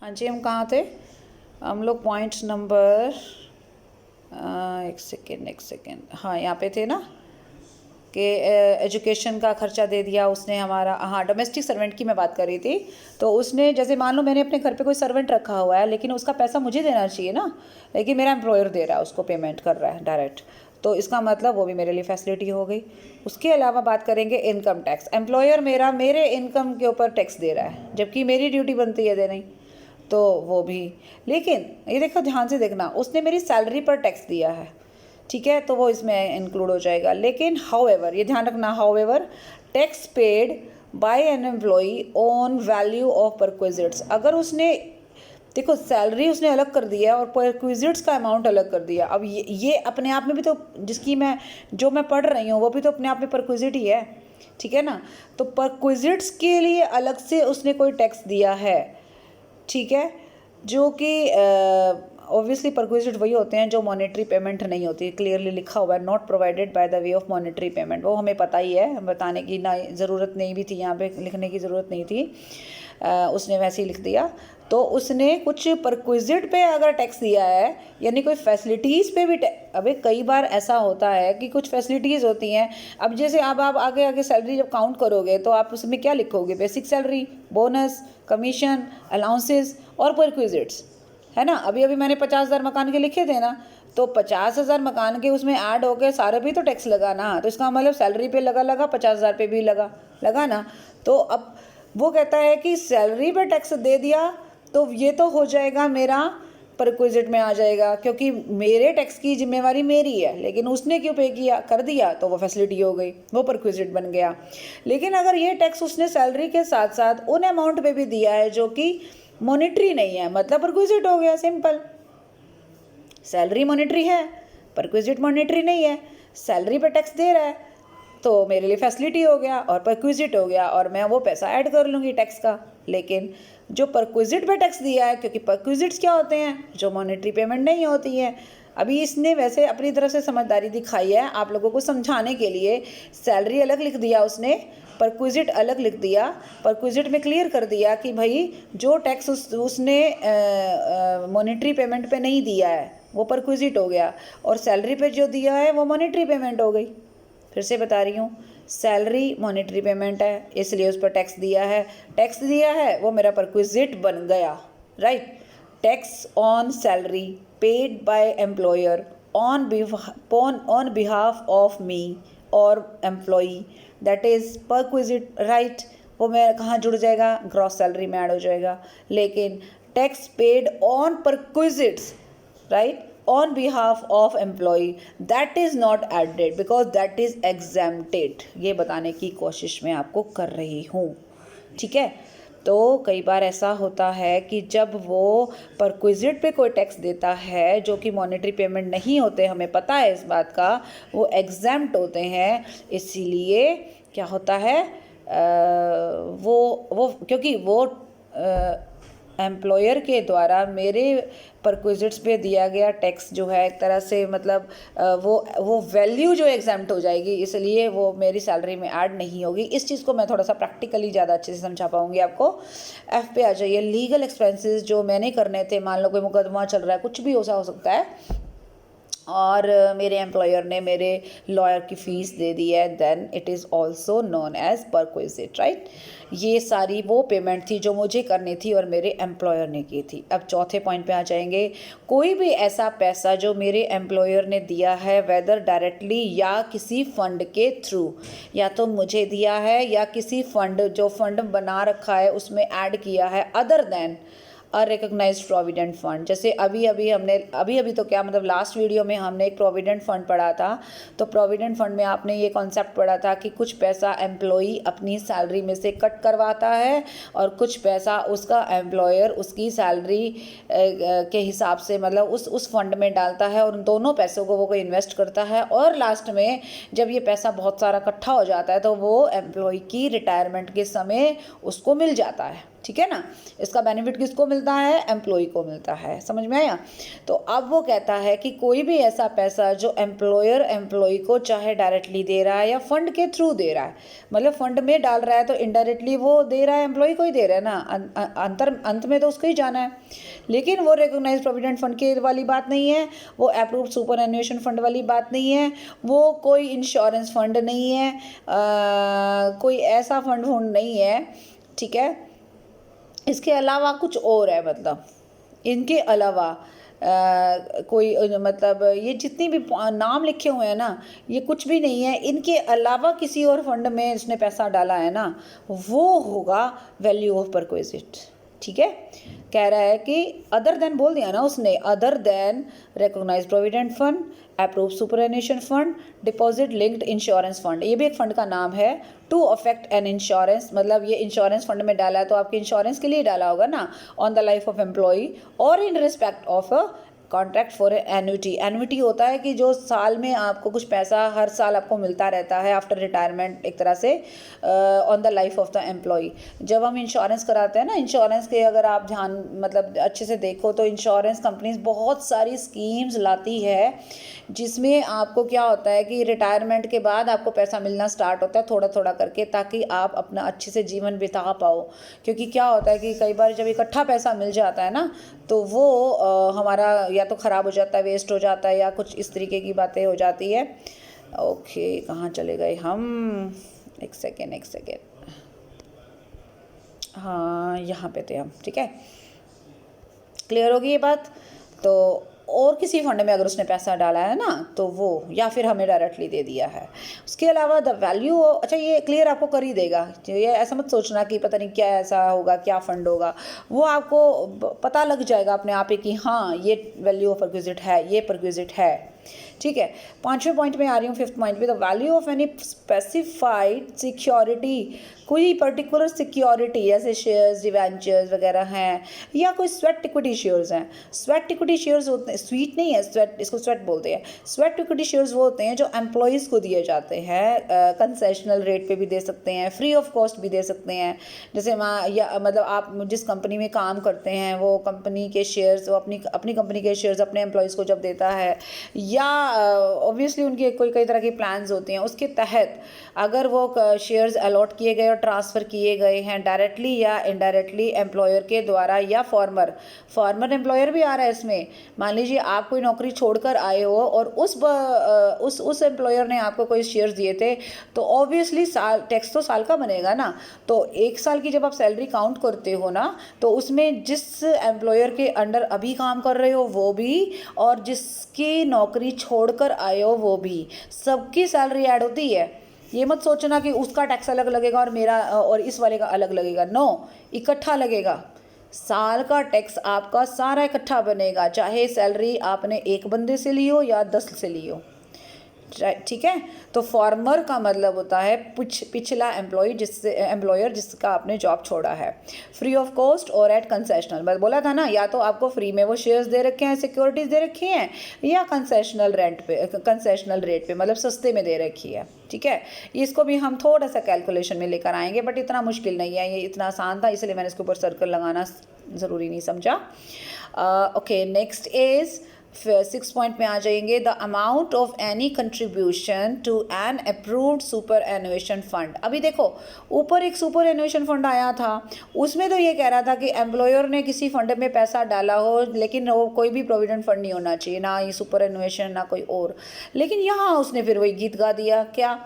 हाँ जी, हम कहाँ थे? हम लोग पॉइंट नंबर एक सेकेंड, हाँ यहाँ पे थे ना कि एजुकेशन का खर्चा दे दिया उसने हमारा। हाँ, डोमेस्टिक सर्वेंट की मैं बात कर रही थी। तो उसने, जैसे मान लो मैंने अपने घर पे कोई सर्वेंट रखा हुआ है, लेकिन उसका पैसा मुझे देना चाहिए ना, लेकिन मेरा एम्प्लॉयर दे रहा है, उसको पेमेंट कर रहा है डायरेक्ट, तो इसका मतलब वो भी मेरे लिए फैसिलिटी हो गई। उसके अलावा बात करेंगे इनकम टैक्स। एम्प्लॉयर मेरे इनकम के ऊपर टैक्स दे रहा है, जबकि मेरी ड्यूटी बनती है देनी, तो वो भी। लेकिन ये देखो, ध्यान से देखना, उसने मेरी सैलरी पर टैक्स दिया है, ठीक है, तो वो इसमें इंक्लूड हो जाएगा। लेकिन हाउएवर, ये ध्यान रखना, however tax paid by an employee on value of perquisites. अगर उसने, देखो, सैलरी उसने अलग कर दिया और परक्विजिट्स का अमाउंट अलग कर दिया। अब ये अपने आप में भी तो, जो मैं पढ़ रही हूँ वो भी तो अपने आप में परक्विजिट ही है, ठीक है ना। तो परक्विजिट्स के लिए अलग से उसने कोई टैक्स दिया है, ठीक है, जो कि ऑब्वियसली परक्विजिट वही होते हैं जो मॉनेटरी पेमेंट नहीं होती। क्लियरली लिखा हुआ है, not provided by the way of monetary payment, वो हमें पता ही है, बताने की ना ज़रूरत नहीं भी थी, यहाँ पे लिखने की ज़रूरत नहीं थी, उसने वैसे ही लिख दिया। तो उसने कुछ परक्विजिट पे अगर टैक्स दिया है, यानी कोई फैसिलिटीज़ पे भी अबे कई बार ऐसा होता है कि कुछ फैसिलिटीज़ होती हैं। अब जैसे अब आप आगे आगे सैलरी जब काउंट करोगे तो आप उसमें क्या लिखोगे? Basic salary, bonus, commission, allowances और परक्विजिट्स, है ना। अभी अभी मैंने 50,000 मकान के लिखे थे ना, तो 50,000 मकान के उसमें ऐड हो गए सारे भी तो टैक्स लगा ना, तो इसका मतलब सैलरी पे लगा 50,000 पे भी लगा ना। तो अब वो कहता है कि सैलरी पे टैक्स दे दिया तो ये तो हो जाएगा मेरा परक्विजिट में आ जाएगा, क्योंकि मेरे टैक्स की जिम्मेवारी मेरी है, लेकिन उसने क्यों पे किया, कर दिया, तो वो फैसिलिटी हो गई, वो परक्विजिट बन गया। लेकिन अगर ये टैक्स उसने सैलरी के साथ साथ उन अमाउंट पे भी दिया है जो कि मॉनेटरी नहीं है, मतलब परक्विजिट हो गया, सिंपल। सैलरी मॉनेटरी है, परक्विजिट मॉनेटरी नहीं है, सैलरी पे टैक्स दे रहा है, तो मेरे लिए फैसिलिटी हो गया और परक्विजिट हो गया, और मैं वो पैसा ऐड कर लूँगी टैक्स का। लेकिन जो परक्विजिट पे टैक्स दिया है, क्योंकि परक्विजिट्स क्या होते हैं? जो मॉनेटरी पेमेंट नहीं होती है। अभी इसने वैसे अपनी तरफ से समझदारी दिखाई है आप लोगों को समझाने के लिए। सैलरी अलग लिख दिया उसने, परक्विजिट अलग लिख दिया। परक्विजिट में क्लियर कर दिया कि भाई जो टैक्स उसने मॉनेटरी पेमेंट पे नहीं दिया है वो परक्विजिट हो गया, और सैलरी पे जो दिया है वो मॉनेटरी पेमेंट हो गई। फिर से बता रही हूँ, सैलरी मॉनेटरी पेमेंट है, इसलिए उस पर टैक्स दिया है, टैक्स दिया है वो मेरा परक्विजिट बन गया, right. Tax on salary paid by employer on behalf of me और employee, that is perquisite, right. वो मेरा कहाँ जुड़ जाएगा? ग्रॉस सैलरी में ऐड हो जाएगा। लेकिन tax paid on perquisites, right, on behalf of employee, that is not added because that is exempted। ये बताने की कोशिश मैं आपको कर रही हूँ, ठीक है। तो कई बार ऐसा होता है कि जब वो परक्विजिट पे कोई टैक्स देता है जो कि मॉनेटरी पेमेंट नहीं होते, हमें पता है इस बात का, वो एग्जैम्प्ट होते हैं। इसीलिए क्या होता है, वो क्योंकि वो एम्प्लॉयर के द्वारा मेरे परक्विजिट्स पे दिया गया टैक्स जो है एक तरह से, मतलब वो वैल्यू जो एग्जैम्प्ट हो जाएगी, इसलिए वो मेरी सैलरी में ऐड नहीं होगी। इस चीज़ को मैं थोड़ा सा प्रैक्टिकली ज़्यादा अच्छे से समझा पाऊँगी आपको। एफ पे आ जाइए, लीगल एक्सपेंसेस जो मैंने करने थे, मान लो कोई मुकदमा चल रहा है, कुछ भी हो सकता है, और मेरे एम्प्लॉयर ने मेरे लॉयर की फ़ीस दे दी है, then it is also known as perquisite, right. ये सारी वो पेमेंट थी जो मुझे करनी थी और मेरे एम्प्लॉयर ने की थी। अब चौथे पॉइंट पे आ जाएंगे। कोई भी ऐसा पैसा जो मेरे एम्प्लॉयर ने दिया है, वेदर डायरेक्टली या किसी फंड के थ्रू, या तो मुझे दिया है या किसी फंड, जो फंड बना रखा है उसमें ऐड किया है, other than unrecognised provident fund. जैसे अभी तो क्या, मतलब लास्ट वीडियो में हमने एक प्रोविडेंट फंड पढ़ा था, तो प्रोविडेंट फंड में आपने ये कॉन्सेप्ट पढ़ा था कि कुछ पैसा एम्प्लॉई अपनी सैलरी में से कट करवाता है और कुछ पैसा उसका एम्प्लॉयर उसकी सैलरी के हिसाब से, मतलब उस फंड में डालता है, और उन दोनों पैसों को वो इन्वेस्ट करता है, और लास्ट में जब ये पैसा बहुत सारा इकट्ठा हो जाता है तो वो एम्प्लॉई की रिटायरमेंट के समय उसको मिल जाता है, ठीक है ना। इसका बेनिफिट किसको मिलता है, एम्प्लॉय को मिलता है, समझ में आया। तो अब वो कहता है कि कोई भी ऐसा पैसा जो एम्प्लॉयर एम्प्लॉय को चाहे डायरेक्टली दे रहा है या फंड के थ्रू दे रहा है, मतलब फंड में डाल रहा है तो इनडायरेक्टली वो दे रहा है, एम्प्लॉय को ही दे रहा है ना, अंत में तो उसको ही जाना है। लेकिन वो रिकॉग्नाइज्ड प्रोविडेंट फंड के वाली बात नहीं है, वो अप्रूव्ड सुपर एन्युएशन फंड वाली बात नहीं है, वो कोई इंश्योरेंस फंड नहीं है, कोई ऐसा फंड नहीं है, ठीक है। इसके अलावा कुछ और है, मतलब इनके अलावा कोई मतलब ये जितनी भी नाम लिखे हुए हैं ना, ये कुछ भी नहीं है, इनके अलावा किसी और फंड में इसने पैसा डाला है ना, वो होगा वैल्यू ऑफ परक्विजिट, ठीक है। कह रहा है कि अदर देन बोल दिया ना उसने, other than recognised provident fund, approved superannuation fund, deposit linked insurance fund, ये भी एक फंड का नाम है। टू अफेक्ट एन इंश्योरेंस, मतलब ये इंश्योरेंस फंड में डाला है तो आपके इंश्योरेंस के लिए डाला होगा ना, on the life of employee और in respect of a contract for annuity. Annuity होता है कि जो साल में आपको कुछ पैसा हर साल आपको मिलता रहता है आफ्टर रिटायरमेंट, एक तरह से on the life of the employee. जब हम इंश्योरेंस कराते हैं ना, इंश्योरेंस के अगर आप ध्यान मतलब अच्छे से देखो तो इंश्योरेंस कंपनीज बहुत सारी स्कीम्स लाती है जिसमें आपको क्या होता है कि रिटायरमेंट के बाद आपको पैसा मिलना स्टार्ट होता है थोड़ा थोड़ा करके, ताकि आप अपना अच्छे से जीवन बिता पाओ। क्योंकि क्या होता है कि कई बार जब इकट्ठा पैसा मिल जाता है ना, तो वो हमारा या तो ख़राब हो जाता है, वेस्ट हो जाता है, या कुछ इस तरीके की बातें हो जाती है। ओके, कहाँ चले गए हम, एक सेकेंड, हाँ यहाँ पे थे हम, ठीक है। क्लियर होगी ये बात। तो और किसी फंड में अगर उसने पैसा डाला है ना, तो वो या फिर हमें डायरेक्टली दे दिया है। उसके अलावा द वैल्यू, अच्छा ये क्लियर आपको कर ही देगा, ये ऐसा मत सोचना कि पता नहीं क्या ऐसा होगा, क्या फंड होगा, वो आपको पता लग जाएगा अपने आप ही कि हाँ ये वैल्यू ऑफ परक्विजिट है, ये परक्विजिट है, ठीक है। 5वें पॉइंट में आ रही हूँ, 5th पॉइंट पे, the value of any specified security, कोई पर्टिकुलर सिक्योरिटी जैसे शेयर्स, डिवेंचर्स वगैरह हैं, या कोई स्वेट इक्विटी शेयर्स हैं। स्वेट इक्विटी शेयर्स होते हैं, स्वीट नहीं है स्वेट, इसको स्वेट बोलते हैं। स्वेट इक्विटी शेयर्स वो होते हैं जो एम्प्लॉयज़ को दिए जाते हैं, कंसेशनल रेट पे भी दे सकते हैं, फ्री ऑफ कॉस्ट भी दे सकते हैं। जैसे या मतलब आप जिस कंपनी में काम करते हैं वो कंपनी के शेयर्स, वो अपनी कंपनी के शेयर्स अपने एम्प्लॉयज़ को जब देता है, या ऑब्वियसली उनके कोई कई तरह के प्लान्स होते हैं, उसके तहत अगर वो शेयर्स अलॉट किए गए और ट्रांसफ़र किए गए हैं डायरेक्टली या इनडायरेक्टली एम्प्लॉयर के द्वारा, या फॉर्मर एम्प्लॉयर भी आ रहा है इसमें। मान लीजिए आप कोई नौकरी छोड़कर आए हो और उस एम्प्लॉयर ने आपको कोई शेयर्स दिए थे, तो ऑब्वियसली टैक्स तो साल का बनेगा ना। तो 1 साल की जब आप सैलरी काउंट करते हो ना, तो उसमें जिस एम्प्लॉयर के अंडर अभी काम कर रहे हो वो भी, और जिसकी नौकरी छोड़कर आए हो वो भी, सबकी सैलरी ऐड होती है। ये मत सोचना कि उसका टैक्स अलग लगेगा और मेरा और इस वाले का अलग लगेगा, नो, इकट्ठा लगेगा। साल का टैक्स आपका सारा इकट्ठा बनेगा, चाहे सैलरी आपने एक बंदे से ली हो या 10 से ली हो, ठीक है। तो फॉर्मर का मतलब होता है पिछला एम्प्लॉयर जिसका आपने जॉब छोड़ा है, फ्री ऑफ कॉस्ट और एट कंसेशनल। मैं बोला था ना, या तो आपको फ्री में वो शेयर्स दे रखे हैं, सिक्योरिटीज़ दे रखी हैं, या कंसेशनल रेट पे मतलब सस्ते में दे रखी है, ठीक है। इसको भी हम थोड़ा सा कैलकुलेशन में लेकर आएंगे, बट इतना मुश्किल नहीं है, ये इतना आसान था, इसलिए मैंने इसके ऊपर सर्कल लगाना ज़रूरी नहीं समझा। ओके, नेक्स्ट इज़ 6 पॉइंट में आ जाएंगे, the amount of any contribution to an approved superannuation fund. अभी देखो ऊपर एक सुपर एन्युएशन फंड आया था, उसमें तो ये कह रहा था कि एम्प्लॉयर ने किसी फंड में पैसा डाला हो, लेकिन वो कोई भी प्रोविडेंट फंड नहीं होना चाहिए, ना ये सुपर एन्युएशन ना कोई और। लेकिन यहाँ उसने फिर वही गीत गा दिया, क्या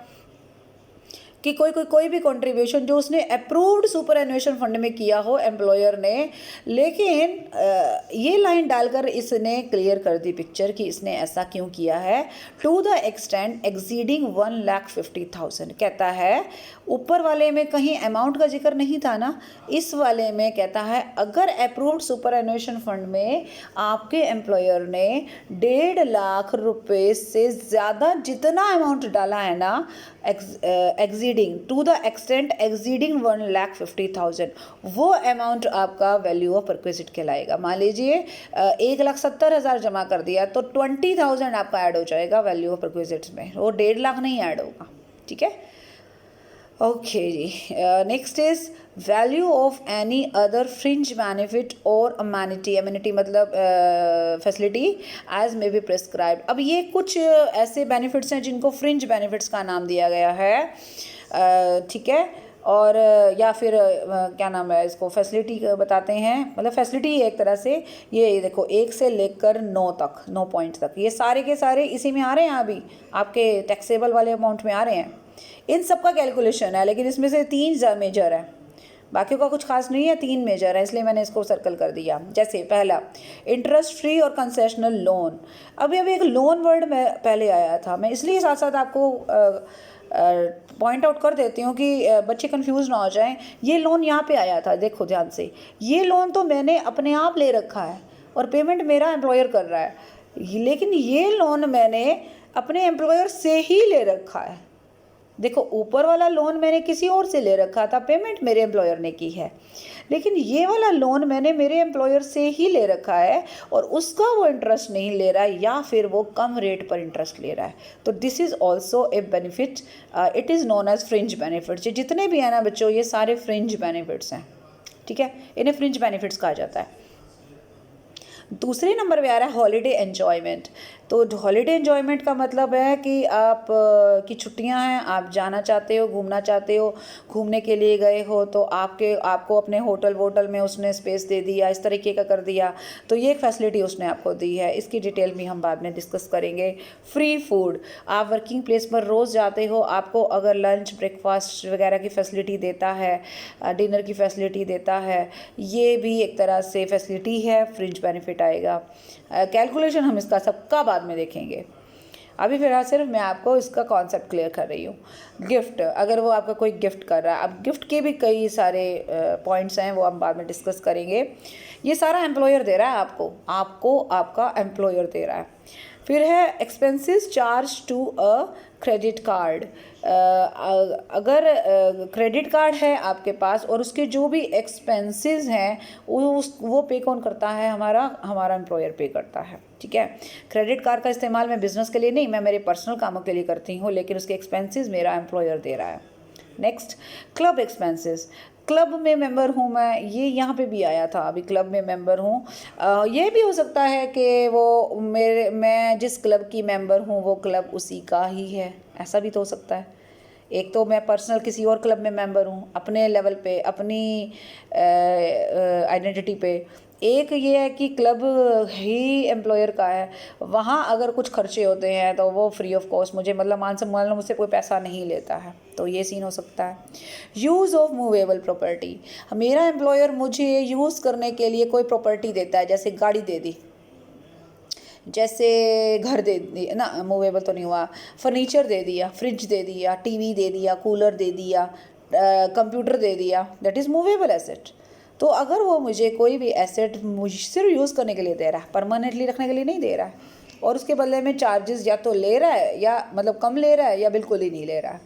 कि कोई भी कंट्रीब्यूशन जो उसने अप्रूव्ड सुपर एन्युएशन फंड में किया हो एम्प्लॉयर ने, लेकिन ये लाइन डालकर इसने क्लियर कर दी पिक्चर कि इसने ऐसा क्यों किया है। टू द एक्सटेंट एक्सीडिंग 1,50,000, कहता है ऊपर वाले में कहीं अमाउंट का जिक्र नहीं था ना, इस वाले में कहता है अगर अप्रूव्ड सुपर एन्युएशन फंड में आपके एम्प्लॉयर ने 1.5 लाख रुपए से ज़्यादा जितना अमाउंट डाला है ना, exceeding to the extent exceeding 1,50,000, वो अमाउंट आपका वैल्यू ऑफ परक्विजिट कहलाएगा। मान लीजिए 1,70,000 जमा कर दिया तो 20,000 आपका ऐड हो जाएगा वैल्यू ऑफ परक्विजिट में, वो 1.5 लाख नहीं ऐड होगा, ठीक है। ओके जी, next is value of any other fringe benefit और अमेनिटी मतलब facility as may be prescribe. अब ये कुछ ऐसे बेनिफिट्स हैं जिनको फ्रिंज बेनिफिट्स का नाम दिया गया है, ठीक है, और या फिर क्या नाम है, इसको फैसिलिटी बताते हैं। मतलब फैसिलिटी एक तरह से, ये देखो 1 से लेकर 9 तक, 9 पॉइंट तक, ये सारे के सारे इसी में आ रहे हैं, अभी आपके टैक्सेबल वाले अमाउंट में आ रहे हैं। इन सब का कैलकुलेशन है, लेकिन इसमें से 3 मेजर है, बाकी का कुछ खास नहीं है, 3 मेजर है, इसलिए मैंने इसको सर्कल कर दिया। जैसे पहला इंटरेस्ट फ्री और कंसेशनल लोन। अभी एक लोन वर्ड में पहले आया था, मैं इसलिए साथ साथ आपको पॉइंट आउट कर देती हूँ कि बच्चे कंफ्यूज ना हो जाएं। ये लोन यहाँ पे आया था, देखो ध्यान से, ये लोन तो मैंने अपने आप ले रखा है और पेमेंट मेरा एम्प्लॉयर कर रहा है, लेकिन ये लोन मैंने अपने एम्प्लॉयर से ही ले रखा है। देखो ऊपर वाला लोन मैंने किसी और से ले रखा था, पेमेंट मेरे एम्प्लॉयर ने की है, लेकिन ये वाला लोन मैंने मेरे एम्प्लॉयर से ही ले रखा है और उसका वो इंटरेस्ट नहीं ले रहा है या फिर वो कम रेट पर इंटरेस्ट ले रहा है। तो this is also a benefit, it is known as fringe benefits. जितने भी हैं ना बच्चों, ये सारे फ्रिंज बेनिफिट्स हैं, ठीक है, इन्हें फ्रिंज बेनिफिट्स कहा जाता है। दूसरे नंबर पे आ रहा है हॉलीडे एन्जॉयमेंट। तो हॉलीडे एन्जॉयमेंट का मतलब है कि आप की छुट्टियां हैं, आप जाना चाहते हो, घूमना चाहते हो, घूमने के लिए गए हो, तो आपको अपने होटल में उसने स्पेस दे दिया, इस तरीके का कर दिया, तो ये एक फैसिलिटी उसने आपको दी है। इसकी डिटेल भी हम बाद में डिस्कस करेंगे। फ्री फूड, आप वर्किंग प्लेस पर रोज़ जाते हो, आपको अगर लंच ब्रेकफास्ट वगैरह की फैसिलिटी देता है, डिनर की फैसिलिटी देता है, ये भी एक तरह से फैसिलिटी है, फ्रिंज बेनिफिट आएगा। कैलकुलेशन हम इसका सबका बाद में देखेंगे, अभी फिलहाल सिर्फ मैं आपको इसका कॉन्सेप्ट क्लियर कर रही हूँ। गिफ्ट, अगर वो आपका कोई गिफ्ट कर रहा है, अब गिफ्ट के भी कई सारे पॉइंट्स हैं, वो हम बाद में डिस्कस करेंगे। ये सारा एम्प्लॉयर दे रहा है आपको आपका एम्प्लॉयर दे रहा है। फिर है expenses charge to a credit card. अगर क्रेडिट कार्ड है आपके पास और उसके जो भी एक्सपेंसेस हैं वो पे कौन करता है, हमारा एम्प्लॉयर पे करता है, ठीक है। क्रेडिट कार्ड का इस्तेमाल मैं बिज़नेस के लिए नहीं, मैं मेरे पर्सनल कामों के लिए करती हूँ, लेकिन उसके एक्सपेंसेस मेरा एम्प्लॉयर दे रहा है। Next, club expenses. क्लब में मेंबर हूँ मैं, ये यहाँ पे भी आया था, अभी क्लब में मेंबर हूँ। ये भी हो सकता है कि वो मैं जिस क्लब की मेंबर हूँ वो क्लब उसी का ही है, ऐसा भी तो हो सकता है। एक तो मैं पर्सनल किसी और क्लब में मेंबर हूँ अपने लेवल पे, अपनी आइडेंटिटी पे। एक ये है कि क्लब ही एम्प्लॉयर का है, वहाँ अगर कुछ खर्चे होते हैं तो वो फ्री ऑफ कॉस्ट मुझे, मतलब मान लो मुझसे कोई पैसा नहीं लेता है, तो ये सीन हो सकता है। यूज़ ऑफ मूवेबल प्रॉपर्टी, मेरा एम्प्लॉयर मुझे यूज़ करने के लिए कोई प्रॉपर्टी देता है, जैसे गाड़ी दे दी, जैसे घर दे दी ना, मूवेबल तो नहीं हुआ, फर्नीचर दे दिया, फ्रिज दे दिया, टीवी दे दिया, कूलर दे दिया, कंप्यूटर दे दिया, दैट इज़ मूवेबल एसेट। तो अगर वो मुझे कोई भी एसेट मुझे सिर्फ यूज़ करने के लिए दे रहा है, परमानेंटली रखने के लिए नहीं दे रहा है, और उसके बदले में चार्जेस या तो ले रहा है या मतलब कम ले रहा है या बिल्कुल ही नहीं ले रहा है,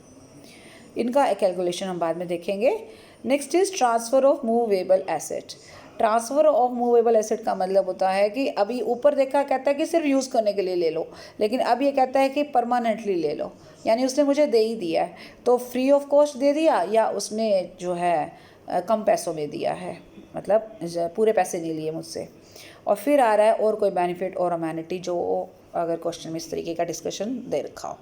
इनका कैलकुलेशन हम बाद में देखेंगे। Next is transfer of movable asset. Transfer of movable asset का मतलब होता है कि अभी ऊपर देखा कहता है कि सिर्फ यूज़ करने के लिए ले लो, लेकिन अब ये कहता है कि परमानेंटली ले लो, यानी उसने मुझे दे ही दिया है, तो फ्री ऑफ कॉस्ट दे दिया या उसने जो है कम पैसों में दिया है, मतलब पूरे पैसे नहीं लिए मुझसे। और फिर आ रहा है और कोई बेनिफिट और अमेनिटी, जो अगर क्वेश्चन में इस तरीके का डिस्कशन दे रखा हो।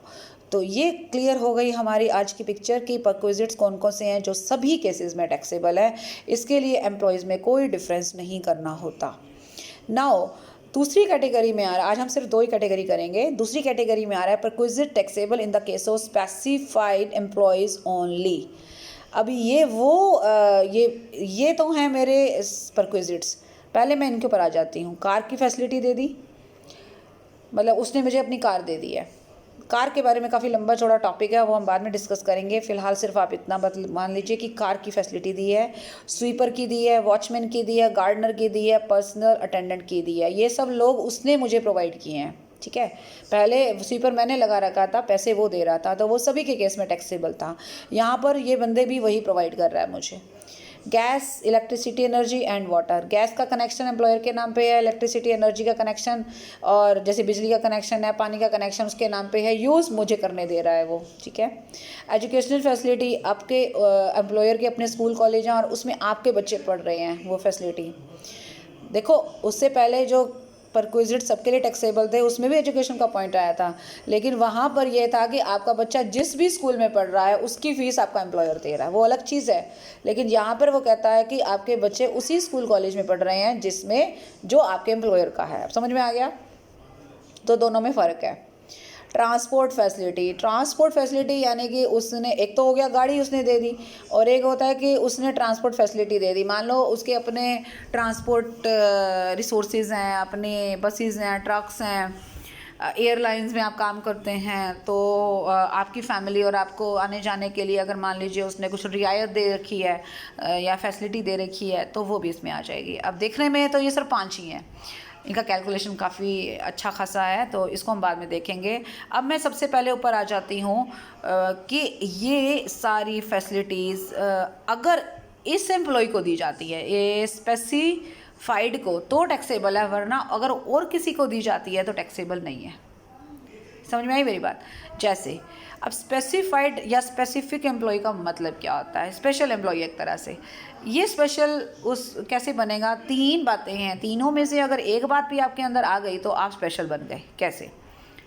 तो ये क्लियर हो गई हमारी आज की पिक्चर की परक्विजिट्स कौन कौन से हैं जो सभी केसेस में टैक्सेबल है, इसके लिए एम्प्लॉयज़ में कोई डिफरेंस नहीं करना होता। नाउ दूसरी कैटेगरी में आ रहा है, आज हम सिर्फ 2 ही कैटेगरी करेंगे। दूसरी कैटेगरी में आ रहा है perquisite taxable in the case of specified employees only. अभी ये तो हैं मेरे परक्विजिट्स। पहले मैं इनके ऊपर आ जाती हूँ। कार की फैसिलिटी दे दी, मतलब उसने मुझे अपनी कार दे दी है। कार के बारे में काफ़ी लंबा चौड़ा टॉपिक है, वो हम बाद में डिस्कस करेंगे। फ़िलहाल सिर्फ आप इतना मान लीजिए कि कार की फैसिलिटी दी है, स्वीपर की दी है, वॉचमैन की दी है, गार्डनर की दी है, पर्सनल अटेंडेंट की दी है। ये सब लोग उसने मुझे प्रोवाइड किए हैं, ठीक है। पहले स्वीपर मैंने लगा रखा था, पैसे वो दे रहा था, तो वो सभी के केस में टैक्सेबल था। यहाँ पर ये बंदे भी वही प्रोवाइड कर रहा है मुझे। Gas, electricity, energy and water. Gas का कनेक्शन एम्प्लॉयर के नाम पे है, इलेक्ट्रिसिटी एनर्जी का कनेक्शन और जैसे बिजली का कनेक्शन है, पानी का कनेक्शन उसके नाम पे है, यूज़ मुझे करने दे रहा है वो, ठीक है। एजुकेशनल फैसिलिटी, आपके एम्प्लॉयर के अपने स्कूल कॉलेज हैं और उसमें आपके बच्चे पढ़ रहे हैं, वो फैसिलिटी। देखो उससे पहले जो परक्विजिट सबके लिए टैक्सेबल थे उसमें भी एजुकेशन का पॉइंट आया था, लेकिन वहाँ पर यह था कि आपका बच्चा जिस भी स्कूल में पढ़ रहा है उसकी फ़ीस आपका एम्प्लॉयर दे रहा है, वो अलग चीज़ है। लेकिन यहाँ पर वो कहता है कि आपके बच्चे उसी स्कूल कॉलेज में पढ़ रहे हैं जिसमें जो आपके एम्प्लॉयर का है। समझ में आ गया? तो दोनों में फ़र्क है। ट्रांसपोर्ट फैसिलिटी यानी कि उसने, एक तो हो गया गाड़ी उसने दे दी, और एक होता है कि उसने ट्रांसपोर्ट फैसिलिटी दे दी। मान लो उसके अपने ट्रांसपोर्ट रिसोर्सेज हैं, अपने बसेस हैं, ट्रक्स हैं, एयरलाइंस में आप काम करते हैं, तो आपकी फैमिली और आपको आने जाने के लिए अगर मान लीजिए उसने कुछ रियायत दे रखी है या फैसिलिटी दे रखी है तो वो भी इसमें आ जाएगी। अब देखने में तो ये सिर्फ 5 ही हैं, इनका कैलकुलेशन काफ़ी अच्छा खासा है, तो इसको हम बाद में देखेंगे। अब मैं सबसे पहले ऊपर आ जाती हूँ कि ये सारी फैसिलिटीज़ अगर इस एम्प्लॉय को दी जाती है, ये स्पेसिफाइड को, तो टैक्सेबल है, वरना अगर और किसी को दी जाती है तो टैक्सेबल नहीं है। समझ में आई मेरी बात? जैसे अब स्पेसिफाइड या स्पेसिफिक एम्प्लॉय का मतलब क्या होता है? स्पेशल एम्प्लॉय एक तरह से। ये स्पेशल उस कैसे बनेगा? 3 बातें हैं, तीनों में से अगर एक बात भी आपके अंदर आ गई तो आप स्पेशल बन गए। कैसे?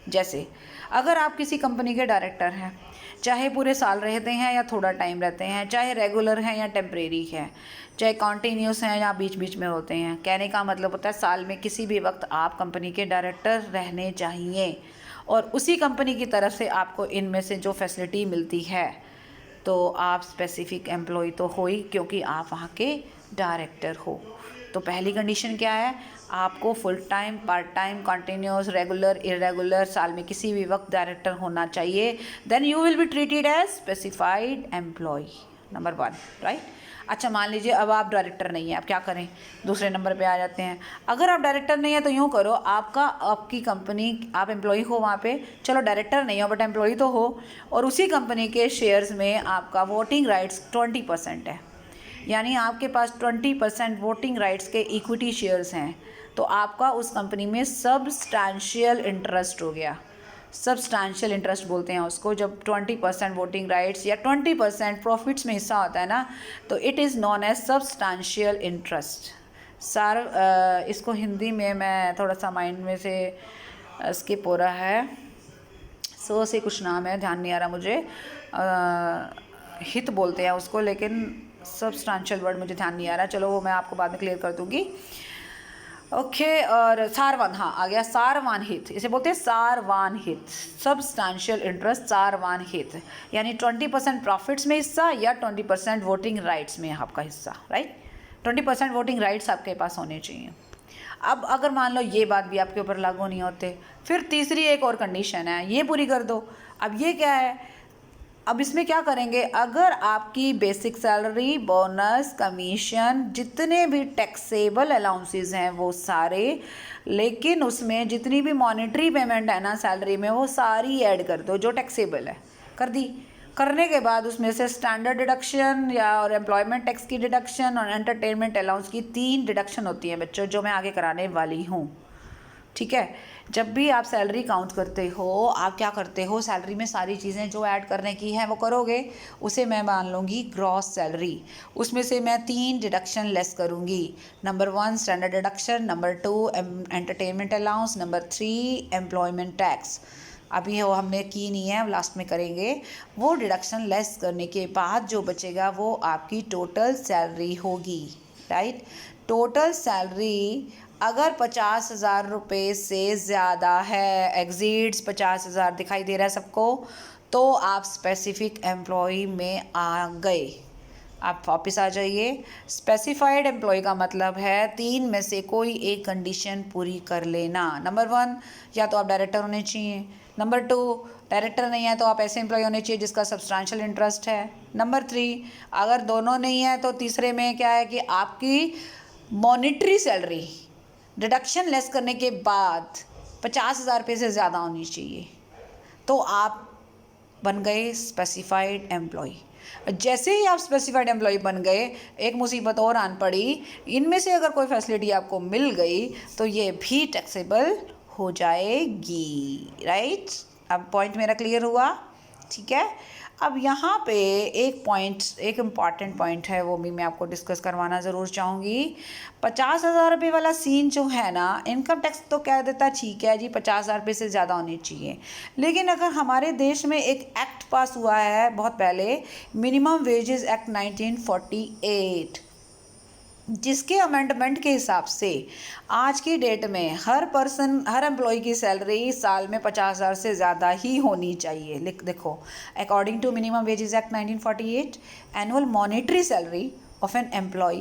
जैसे अगर आप किसी कंपनी के डायरेक्टर हैं, चाहे पूरे साल रहते हैं या थोड़ा टाइम रहते हैं, चाहे रेगुलर हैं या टेम्परेरी हैं, चाहे कॉन्टीन्यूस हैं या बीच बीच में होते हैं, कहने का मतलब होता है साल में किसी भी वक्त आप कंपनी के डायरेक्टर रहने चाहिए और उसी कंपनी की तरफ से आपको इनमें से जो फैसिलिटी मिलती है, तो आप स्पेसिफिक एम्प्लॉय तो हो ही, क्योंकि आप वहाँ के डायरेक्टर हो। तो पहली कंडीशन क्या है? आपको full time, part time, continuous, regular, irregular, साल में किसी भी वक्त डायरेक्टर होना चाहिए। Then you will be treated as specified employee, number 1, right. अच्छा मान लीजिए अब आप डायरेक्टर नहीं हैं, आप क्या करें? दूसरे नंबर पे आ जाते हैं। अगर आप डायरेक्टर नहीं है तो यूँ करो, आपकी कंपनी, आप एम्प्लॉय हो वहाँ पे, चलो डायरेक्टर नहीं हो बट एम्प्लॉय तो हो, और उसी कंपनी के शेयर्स में आपका वोटिंग राइट्स 20% है, यानी आपके पास 20% वोटिंग राइट्स के इक्विटी शेयर्स हैं, तो आपका उस कंपनी में सब्सटैंशियल इंटरेस्ट हो गया। सब्सटैंशियल इंटरेस्ट बोलते हैं उसको, जब 20% वोटिंग राइट्स या 20% प्रॉफिट्स में हिस्सा होता है ना, तो it is known as substantial interest. इसको हिंदी में मैं थोड़ा सा माइंड में से स्किप हो रहा है, सो से कुछ नाम है, ध्यान नहीं आ रहा मुझे, हित बोलते हैं उसको, लेकिन सब्सटैंशियल वर्ड मुझे ध्यान नहीं आ रहा, चलो वो मैं आपको बाद में क्लियर कर दूँगी। ओके और सारवान, हाँ आ गया, सारवान हित, इसे बोलते हैं सारवान हित, सब्सटैंशियल इंटरेस्ट, सारवान हित, यानी 20% प्रॉफिट्स में हिस्सा या 20% वोटिंग राइट्स में आपका हिस्सा, राइट। 20% वोटिंग राइट्स आपके पास होने चाहिए। अब अगर मान लो ये बात भी आपके ऊपर लागू नहीं होते, फिर तीसरी एक और कंडीशन है, ये पूरी कर दो। अब ये क्या है? अब इसमें क्या करेंगे? अगर आपकी बेसिक सैलरी, बोनस, कमीशन, जितने भी टैक्सेबल अलाउंसेस हैं वो सारे, लेकिन उसमें जितनी भी मॉनेटरी पेमेंट है ना सैलरी में, वो सारी ऐड कर दो जो टैक्सेबल है, कर दी। करने के बाद उसमें से स्टैंडर्ड डिडक्शन या और एम्प्लॉयमेंट टैक्स की डिडक्शन और एंटरटेनमेंट अलाउंस की 3 डिडक्शन होती हैं बच्चों, जो मैं आगे कराने वाली हूँ, ठीक है। जब भी आप सैलरी काउंट करते हो, आप क्या करते हो? सैलरी में सारी चीज़ें जो ऐड करने की हैं वो करोगे, उसे मैं मान लूँगी ग्रॉस सैलरी। उसमें से मैं 3 डिडक्शन लेस करूँगी। Number 1 standard deduction, number 2 entertainment allowance, number 3 employment tax. अभी वो हमने की नहीं है, लास्ट में करेंगे। वो डिडक्शन लेस करने के बाद जो बचेगा वो आपकी टोटल सैलरी होगी, राइट। टोटल सैलरी अगर 50,000 रुपये से ज़्यादा है, एग्जीड्स 50,000 दिखाई दे रहा है सबको, तो आप स्पेसिफिक एम्प्लॉय में आ गए, आप वापस आ जाइए। स्पेसिफाइड एम्प्लॉय का मतलब है 3 में से कोई एक कंडीशन पूरी कर लेना। नंबर 1 या तो आप डायरेक्टर होने चाहिए, नंबर 2 डायरेक्टर नहीं है तो आप ऐसे एम्प्लॉय होने चाहिए जिसका सब्सटैंशियल इंटरेस्ट है, नंबर 3 अगर दोनों नहीं है तो तीसरे में क्या है कि आपकी मॉनिटरी सैलरी डिडक्शन लेस करने के बाद 50,000 रुपये से ज़्यादा होनी चाहिए, तो आप बन गए स्पेसिफाइड एम्प्लॉय। जैसे ही आप स्पेसिफाइड एम्प्लॉय बन गए, एक मुसीबत और आन पड़ी, इनमें से अगर कोई फैसिलिटी आपको मिल गई तो ये भी टैक्सेबल हो जाएगी, राइट। अब पॉइंट मेरा क्लियर हुआ, ठीक है। अब यहाँ पे एक इम्पॉर्टेंट पॉइंट है, वो भी मैं आपको डिस्कस करवाना ज़रूर चाहूँगी। 50,000 रुपये वाला सीन जो है ना, इनकम टैक्स तो कह देता है ठीक है जी 50,000 रुपये से ज़्यादा होनी चाहिए, लेकिन अगर हमारे देश में एक एक्ट पास हुआ है बहुत पहले, मिनिमम वेजेस एक्ट 1948, जिसके अमेंडमेंट के हिसाब से आज की डेट में हर एम्प्लॉय की सैलरी साल में 50,000 से ज़्यादा ही होनी चाहिए। देखो, according to minimum wages act 1948, annual monetary salary of an employee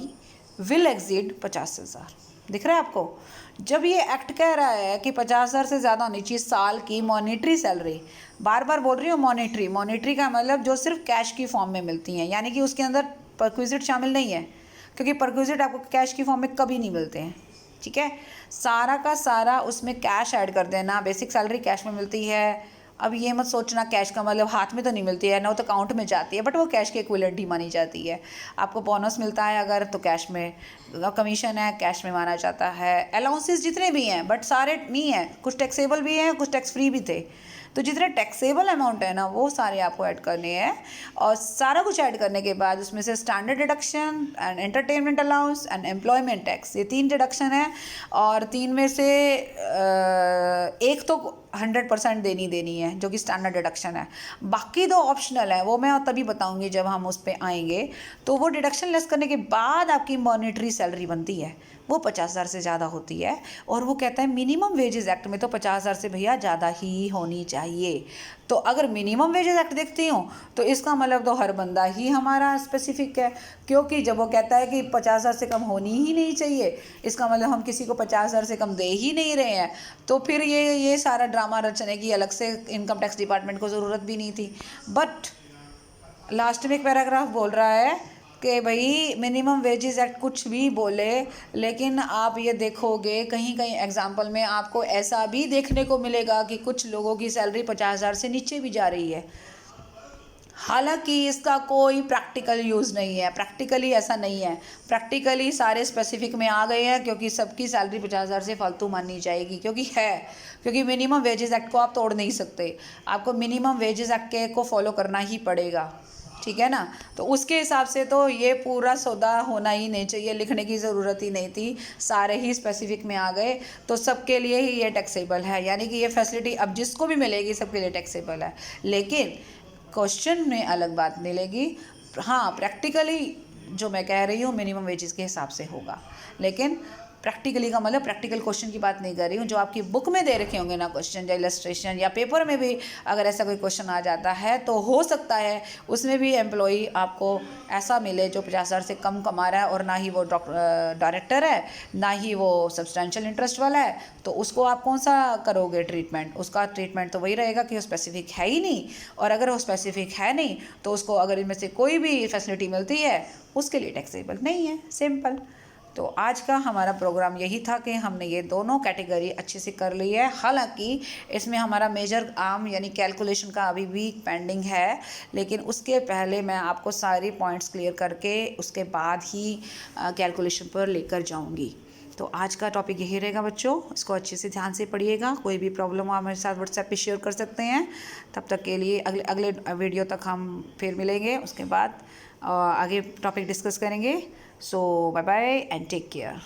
will exceed 50,000। दिख रहा है आपको? जब ये एक्ट कह रहा है कि 50,000 से ज़्यादा होनी चाहिए साल की मॉनेटरी सैलरी, बार बार बोल रही हूँ मॉनेटरी का मतलब जो सिर्फ कैश की फॉर्म में मिलती हैं, यानी कि उसके अंदर परक्विजिट शामिल नहीं है, क्योंकि परक्विजिट आपको कैश की फॉर्म में कभी नहीं मिलते हैं, ठीक है। सारा का सारा उसमें कैश ऐड कर देना, बेसिक सैलरी कैश में मिलती है। अब ये मत सोचना कैश का मतलब हाथ में तो नहीं मिलती है ना, वो तो अकाउंट में जाती है, बट वो कैश के इक्विवेलेंट ही मानी जाती है। आपको बोनस मिलता है अगर तो कैश में, कमीशन है कैश में माना जाता है, अलाउंसेस जितने भी हैं बट सारे नहीं हैं, कुछ टैक्सेबल भी हैं कुछ टैक्स फ्री भी थे, तो जितने टैक्सेबल अमाउंट है ना वो सारे आपको ऐड करने हैं। और सारा कुछ ऐड करने के बाद उसमें से standard deduction and entertainment allowance and employment tax, ये 3 डिडक्शन है, और 3 में से एक तो 100% देनी है जो कि स्टैंडर्ड डिडक्शन है, बाकी 2 ऑप्शनल है, वो मैं तभी बताऊंगी जब हम उस पर आएंगे। तो वो डिडक्शन लेस करने के बाद आपकी मॉनेटरी सैलरी बनती है, वो 50,000 से ज़्यादा होती है, और वो कहता है मिनिमम वेजेस एक्ट में तो 50,000 से भैया ज़्यादा ही होनी चाहिए। तो अगर मिनिमम वेजेस एक्ट देखती हूँ तो इसका मतलब तो हर बंदा ही हमारा स्पेसिफिक है, क्योंकि जब वो कहता है कि 50,000 से कम होनी ही नहीं चाहिए, इसका मतलब हम किसी को 50,000 से कम दे ही नहीं रहे हैं, तो फिर ये सारा ड्रामा रचने की अलग से इनकम टैक्स डिपार्टमेंट को ज़रूरत भी नहीं थी। बट लास्ट में एक पैराग्राफ बोल रहा है कि भाई मिनिमम वेजेस एक्ट कुछ भी बोले, लेकिन आप ये देखोगे कहीं कहीं एग्जाम्पल में आपको ऐसा भी देखने को मिलेगा कि कुछ लोगों की सैलरी 50,000 से नीचे भी जा रही है, हालांकि इसका कोई प्रैक्टिकल यूज़ नहीं है। प्रैक्टिकली ऐसा नहीं है, प्रैक्टिकली सारे स्पेसिफिक में आ गए हैं, क्योंकि सबकी सैलरी 50,000 से फालतू माननी जाएगी, क्योंकि मिनिमम वेजेस एक्ट को आप तोड़ नहीं सकते, आपको मिनिमम वेजेस एक्ट को फॉलो करना ही पड़ेगा, ठीक है ना। तो उसके हिसाब से तो ये पूरा सौदा होना ही नहीं चाहिए, लिखने की ज़रूरत ही नहीं थी, सारे ही स्पेसिफिक में आ गए, तो सबके लिए ही ये टैक्सेबल है, यानी कि ये फैसिलिटी अब जिसको भी मिलेगी सबके लिए टैक्सेबल है। लेकिन क्वेश्चन में अलग बात मिलेगी, हाँ प्रैक्टिकली जो मैं कह रही हूँ मिनिमम वेजेस के हिसाब से होगा, लेकिन प्रैक्टिकली का मतलब प्रैक्टिकल क्वेश्चन की बात नहीं कर रही हूँ, जो आपकी बुक में दे रखे होंगे ना क्वेश्चन या इलस्ट्रेशन या पेपर में भी अगर ऐसा कोई क्वेश्चन आ जाता है तो हो सकता है उसमें भी एम्प्लॉई आपको ऐसा मिले जो 50,000 से कम कमा रहा है, और ना ही वो डायरेक्टर है ना ही वो सब्सटेंशियल इंटरेस्ट वाला है, तो उसको आप कौन सा करोगे ट्रीटमेंट? उसका ट्रीटमेंट तो वही रहेगा कि वो स्पेसिफिक है ही नहीं, और अगर वो स्पेसिफिक है नहीं तो उसको अगर इनमें से कोई भी फैसिलिटी मिलती है उसके लिए टैक्सेबल नहीं है, सिंपल। तो आज का हमारा प्रोग्राम यही था कि हमने ये दोनों कैटेगरी अच्छे से कर ली है, हालांकि इसमें हमारा मेजर आर्म यानी कैलकुलेशन का अभी भी पेंडिंग है, लेकिन उसके पहले मैं आपको सारी पॉइंट्स क्लियर करके उसके बाद ही कैलकुलेशन पर लेकर जाऊंगी। तो आज का टॉपिक यही रहेगा बच्चों, इसको अच्छे से ध्यान से पढ़िएगा, कोई भी प्रॉब्लम हो आप मेरे साथ व्हाट्सएप पे शेयर कर सकते हैं। तब तक के लिए अगले वीडियो तक हम फिर मिलेंगे, उसके बाद आगे टॉपिक डिस्कस करेंगे। So bye bye and take care.